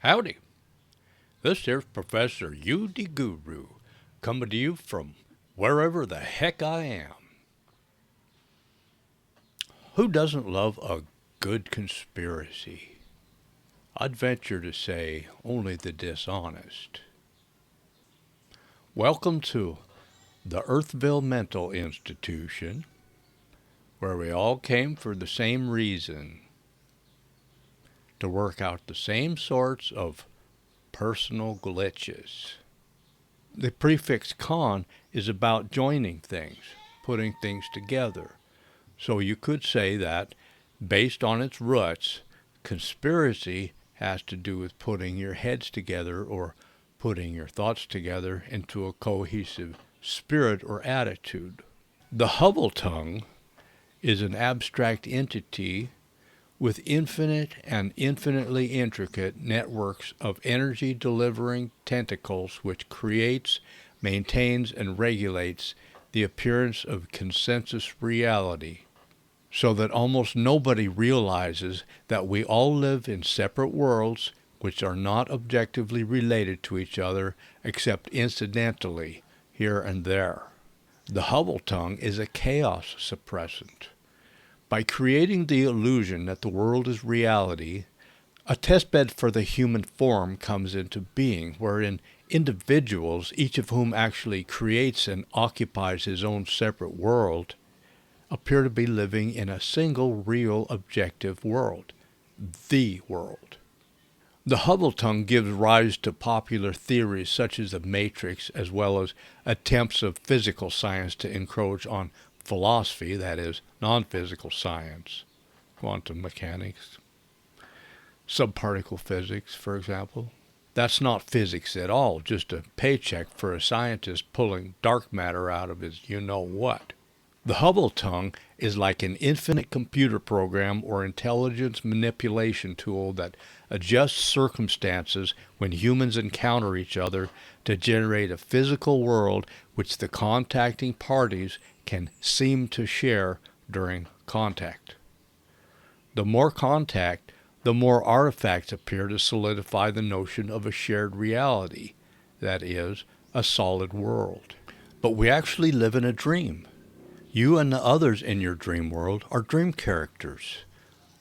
Howdy. This here's Professor U the Guru, coming to you from wherever the heck I am. Who doesn't love a good conspiracy? I'd venture to say only the dishonest. Welcome to the Earthville Mental Institution, where we all came for the same reason, to work out the same sorts of personal glitches. The prefix con is about joining things, putting things together. So you could say that, based on its roots, conspiracy has to do with putting your heads together or putting your thoughts together into a cohesive spirit or attitude. The Hoveltongue is an abstract entity with infinite and infinitely intricate networks of energy-delivering tentacles which creates, maintains, and regulates the appearance of consensus reality, so that almost nobody realizes that we all live in separate worlds which are not objectively related to each other except incidentally here and there. The Hoveltongue is a chaos suppressant. By creating the illusion that the world is reality, a testbed for the human form comes into being, wherein individuals, each of whom actually creates and occupies his own separate world, appear to be living in a single real objective world, the world. The Hoveltongue gives rise to popular theories such as the Matrix, as well as attempts of physical science to encroach on philosophy, that is, non-physical science, quantum mechanics, subparticle physics, for example. That's not physics at all, just a paycheck for a scientist pulling dark matter out of his you-know-what. The Hoveltongue is like an infinite computer program or intelligence manipulation tool that adjusts circumstances when humans encounter each other to generate a physical world which the contacting parties can seem to share during contact. The more contact, the more artifacts appear to solidify the notion of a shared reality, that is, a solid world. But we actually live in a dream. You and the others in your dream world are dream characters.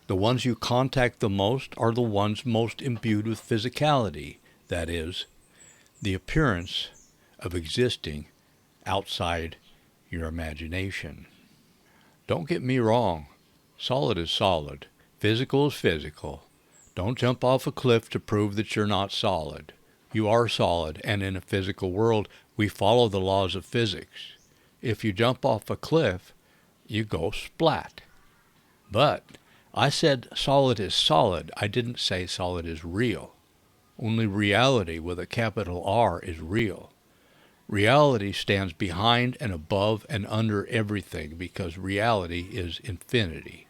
The ones you contact the most are the ones most imbued with physicality, that is, the appearance of existing outside your imagination. Don't get me wrong. Solid is solid. Physical is physical. Don't jump off a cliff to prove that you're not solid. You are solid, and in a physical world, we follow the laws of physics. If you jump off a cliff, you go splat. But I said solid is solid. I didn't say solid is real. Only reality with a capital R is real. Reality stands behind and above and under everything because reality is infinity.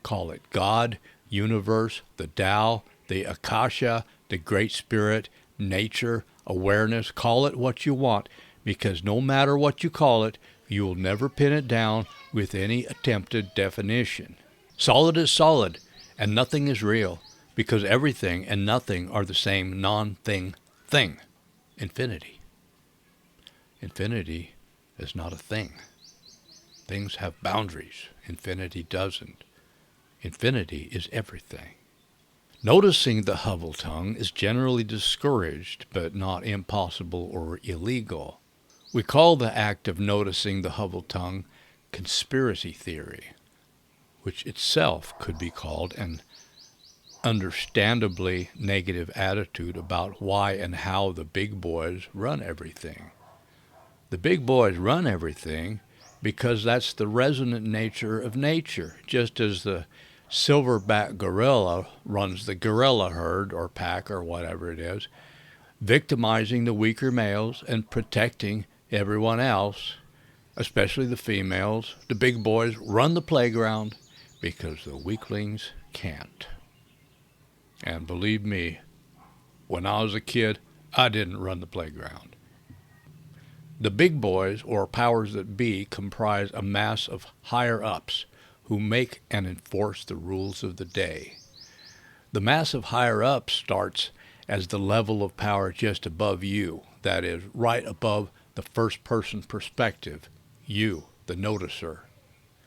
Call it God, universe, the Tao, the Akasha, the Great Spirit, nature, awareness. Call it what you want, because no matter what you call it, you will never pin it down with any attempted definition. Solid is solid, and nothing is real, because everything and nothing are the same non-thing thing. Infinity. Infinity is not a thing. Things have boundaries. Infinity doesn't. Infinity is everything. Noticing the Hoveltongue is generally discouraged, but not impossible or illegal. We call the act of noticing the Hoveltongue conspiracy theory, which itself could be called an understandably negative attitude about why and how the big boys run everything. The big boys run everything because that's the resonant nature of nature, just as the silverback gorilla runs the gorilla herd or pack or whatever it is, victimizing the weaker males and protecting everyone else, especially the females. The big boys run the playground because the weaklings can't. And believe me, when I was a kid, I didn't run the playground. The big boys, or powers that be, comprise a mass of higher-ups who make and enforce the rules of the day. The mass of higher-ups starts as the level of power just above you, that is, right above the first-person perspective, you, the noticer.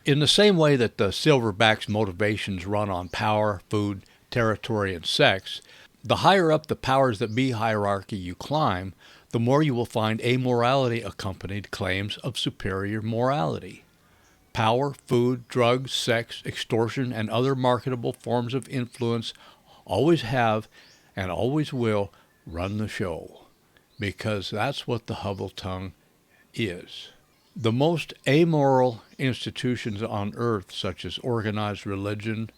In the same way that the silverback's motivations run on power, food, territory, and sex, the higher up the powers that be hierarchy you climb, the more you will find amorality accompanied claims of superior morality. Power, food, drugs, sex, extortion, and other marketable forms of influence always have and always will run the show, because that's what the Hoveltongue is. The most amoral institutions on earth, such as organized religion,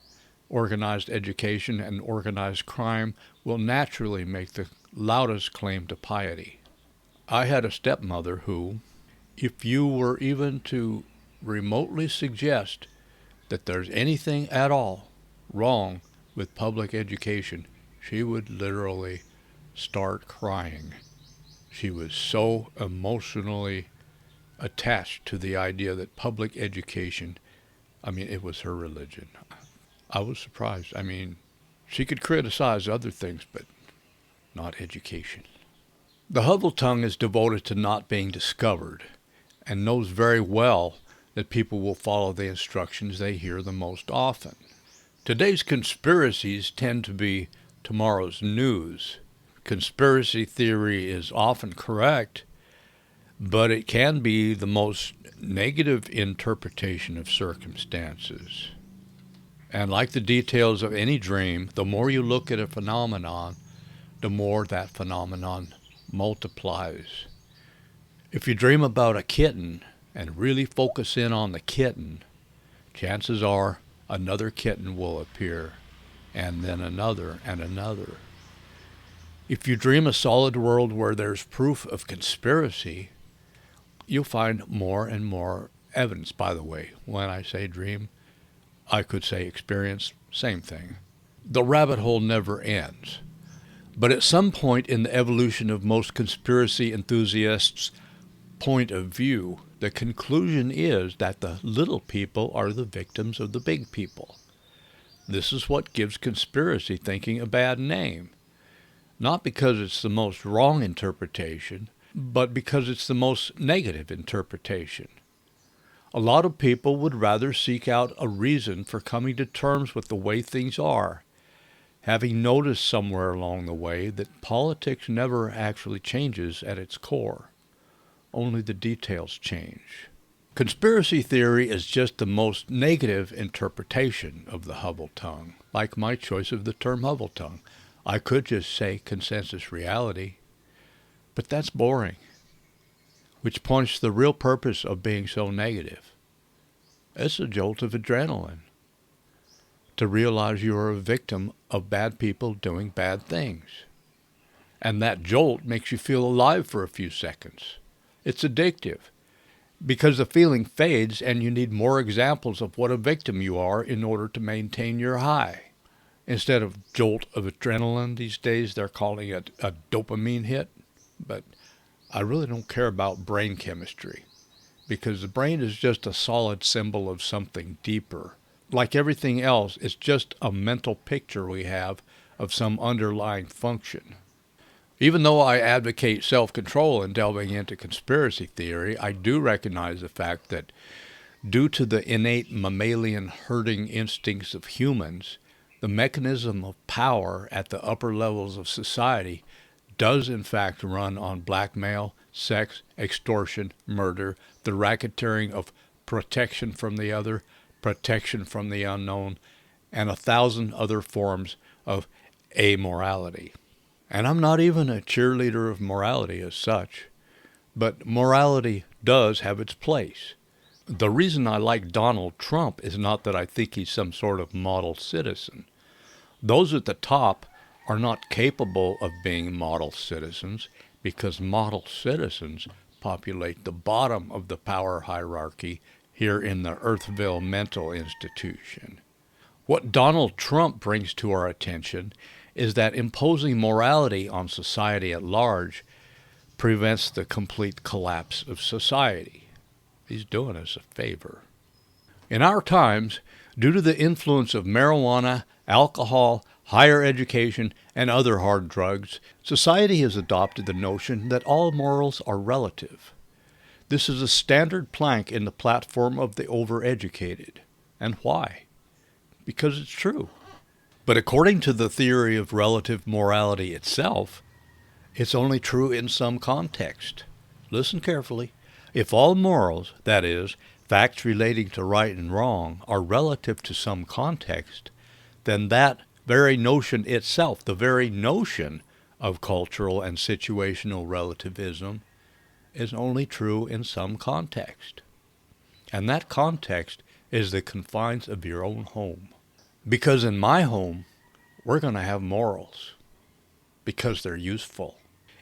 organized education, and organized crime, will naturally make the loudest claim to piety. I had a stepmother who, if you were even to remotely suggest that there's anything at all wrong with public education, she would literally start crying. She was so emotionally attached to the idea that public education, it was her religion. I was surprised. She could criticize other things, but not education. The Hoveltongue is devoted to not being discovered and knows very well that people will follow the instructions they hear the most often. Today's conspiracies tend to be tomorrow's news. Conspiracy theory is often correct, but it can be the most negative interpretation of circumstances. And like the details of any dream, the more you look at a phenomenon, the more that phenomenon multiplies. If you dream about a kitten and really focus in on the kitten, chances are another kitten will appear, and then another and another. If you dream a solid world where there's proof of conspiracy, you'll find more and more evidence. By the way, when I say dream, I could say experience, same thing. The rabbit hole never ends. But at some point in the evolution of most conspiracy enthusiasts' point of view, the conclusion is that the little people are the victims of the big people. This is what gives conspiracy thinking a bad name. Not because it's the most wrong interpretation, but because it's the most negative interpretation. A lot of people would rather seek out a reason for coming to terms with the way things are, having noticed somewhere along the way that politics never actually changes at its core. Only the details change. Conspiracy theory is just the most negative interpretation of the Hoveltongue, like my choice of the term Hoveltongue. I could just say consensus reality, but that's boring, which points to the real purpose of being so negative. It's a jolt of adrenaline to realize you're a victim of bad people doing bad things. And that jolt makes you feel alive for a few seconds. It's addictive because the feeling fades and you need more examples of what a victim you are in order to maintain your high. Instead of jolt of adrenaline these days, they're calling it a dopamine hit. But I really don't care about brain chemistry because the brain is just a solid symbol of something deeper. Like everything else, it's just a mental picture we have of some underlying function. Even though I advocate self-control in delving into conspiracy theory, I do recognize the fact that due to the innate mammalian herding instincts of humans, the mechanism of power at the upper levels of society does in fact run on blackmail, sex, extortion, murder, the racketeering of protection from the other, protection from the unknown, and 1,000 other forms of amorality. And I'm not even a cheerleader of morality as such, but morality does have its place. The reason I like Donald Trump is not that I think he's some sort of model citizen. Those at the top are not capable of being model citizens because model citizens populate the bottom of the power hierarchy here in the Earthville mental institution. What Donald Trump brings to our attention is that imposing morality on society at large prevents the complete collapse of society. He's doing us a favor. In our times, due to the influence of marijuana, alcohol, higher education, and other hard drugs, society has adopted the notion that all morals are relative. This is a standard plank in the platform of the overeducated. And why? Because it's true. But according to the theory of relative morality itself, it's only true in some context. Listen carefully. If all morals, that is, facts relating to right and wrong, are relative to some context, then that very notion itself, the very notion of cultural and situational relativism, is only true in some context. And that context is the confines of your own home. Because in my home, we're going to have morals. Because they're useful.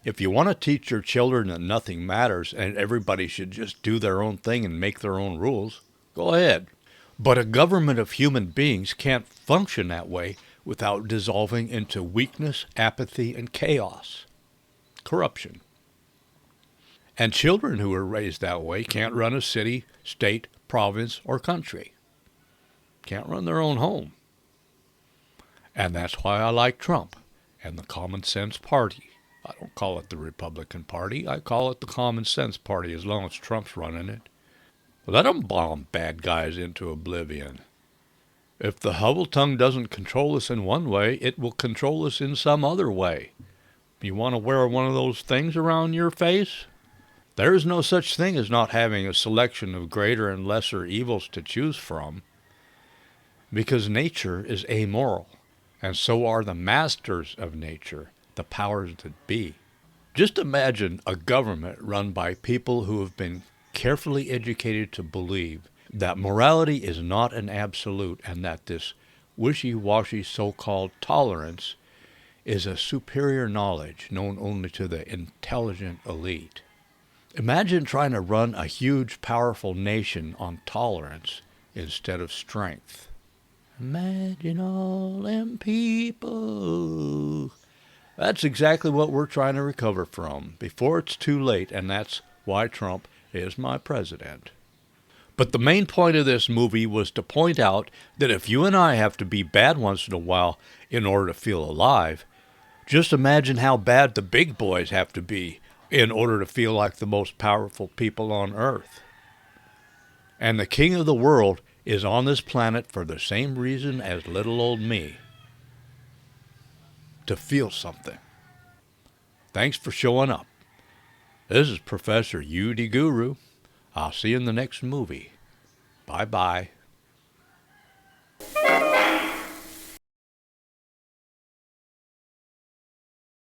If you want to teach your children that nothing matters and everybody should just do their own thing and make their own rules, go ahead. But a government of human beings can't function that way without dissolving into weakness, apathy, and chaos. Corruption. And children who are raised that way can't run a city, state, province, or country. Can't run their own home. And that's why I like Trump and the Common Sense Party. I don't call it the Republican Party. I call it the Common Sense Party as long as Trump's running it. Let them bomb bad guys into oblivion. If the Hoveltongue doesn't control us in one way, it will control us in some other way. You want to wear one of those things around your face? There is no such thing as not having a selection of greater and lesser evils to choose from, because nature is amoral, and so are the masters of nature, the powers that be. Just imagine a government run by people who have been carefully educated to believe that morality is not an absolute and that this wishy-washy so-called tolerance is a superior knowledge known only to the intelligent elite. Imagine trying to run a huge, powerful nation on tolerance instead of strength. Imagine all them people. That's exactly what we're trying to recover from before it's too late, and that's why Trump is my president. But the main point of this movie was to point out that if you and I have to be bad once in a while in order to feel alive, just imagine how bad the big boys have to be in order to feel like the most powerful people on earth. And the king of the world is on this planet for the same reason as little old me. To feel something. Thanks for showing up. This is Professor UD Guru. I'll see you in the next movie. Bye-bye.